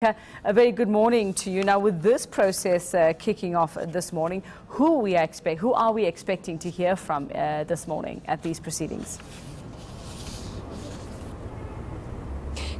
A very good morning to you. Now, with this process kicking off this morning, who are we expecting to hear from this morning at these proceedings?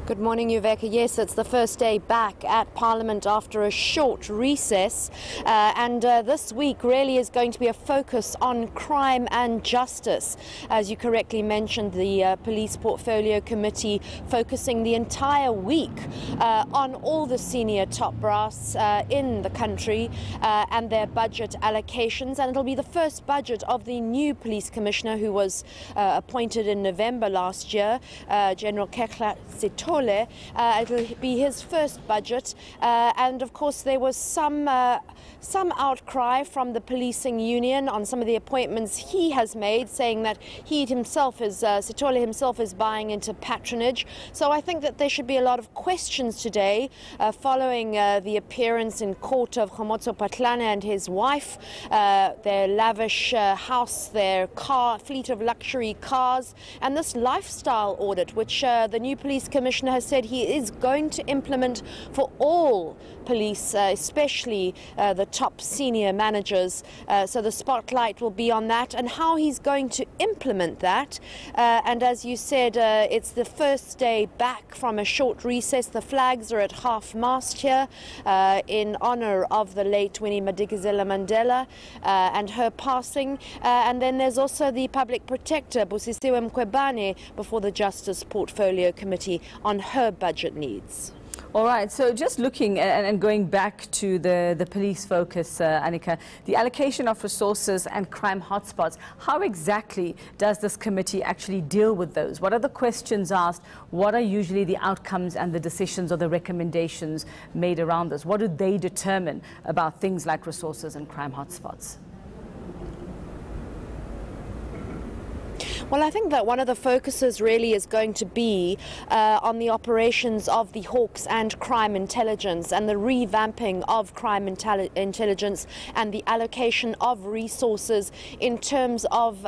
Good morning, Uveka. Yes, it's the first day back at Parliament after a short recess. And this week really is going to be a focus on crime and justice. As you correctly mentioned, the Police Portfolio Committee focusing the entire week on all the senior top brass in the country and their budget allocations. And it'll be the first budget of the new Police Commissioner who was appointed in November last year, General Khomotso. It'll be his first budget, and of course there was some outcry from the policing union on some of the appointments he has made, saying that Sithole himself is buying into patronage. So I think that there should be a lot of questions today following the appearance in court of Khomotso Phahlane and his wife, their lavish house, their fleet of luxury cars, and this lifestyle audit which the new police commissioner has said he is going to implement for all police, especially the top senior managers. So the spotlight will be on that and how he's going to implement that. And as you said, it's the first day back from a short recess. The flags are at half-mast here in honor of the late Winnie Madikizela Mandela and her passing. And then there's also the public protector, Busisiwe Mkhwebane, before the Justice Portfolio Committee on her budget needs. All right, so just looking and going back to the police focus, Annika, the allocation of resources and crime hotspots, how exactly does this committee actually deal with those? What are the questions asked? What are usually the outcomes and the decisions or the recommendations made around this? What do they determine about things like resources and crime hotspots? Well, I think that one of the focuses really is going to be on the operations of the Hawks and crime intelligence and the revamping of crime intelligence and the allocation of resources in terms of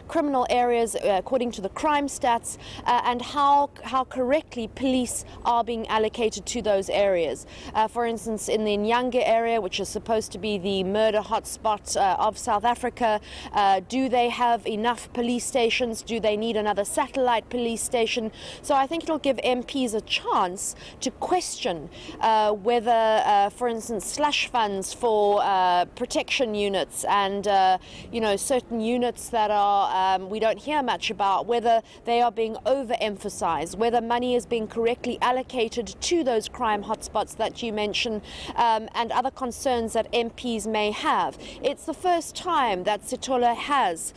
criminal areas according to the crime stats and how correctly police are being allocated to those areas. For instance, in the eNCA area, which is supposed to be the murder hotspot of South Africa, do they have enough police stations? Do they need another satellite police station? So I think it'll give MPs a chance to question whether, for instance, slush funds for protection units and, certain units that are we don't hear much about, whether they are being overemphasized, whether money is being correctly allocated to those crime hotspots that you mentioned, and other concerns that MPs may have. It's the first time that Sithole has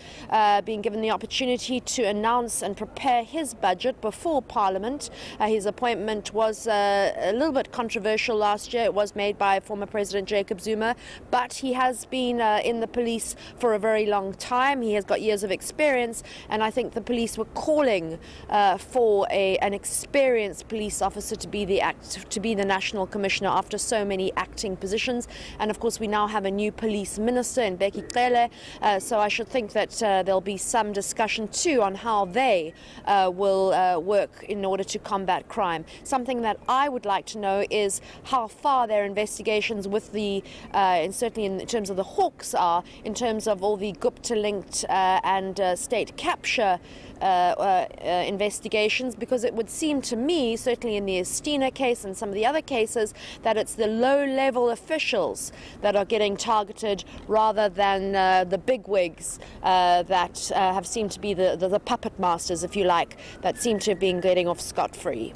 been given the opportunity to announce and prepare his budget before Parliament. His appointment was a little bit controversial last year. It was made by former President Jacob Zuma, but he has been in the police for a very long time. He has got years of experience, and I think the police were calling for an experienced police officer to be the National Commissioner after so many acting positions. And of course, we now have a new police minister in Bheki Cele, so I should think that there'll be some discussion too on how they will work in order to combat crime. Something that I would like to know is how far their investigations with the, and certainly in terms of the Hawks are, in terms of all the Gupta-linked and state capture investigations, because it would seem to me, certainly in the Estina case and some of the other cases, that it's the low-level officials that are getting targeted rather than the bigwigs that have seemed to be the puppet masters, if you like, that seem to have been getting off scot-free.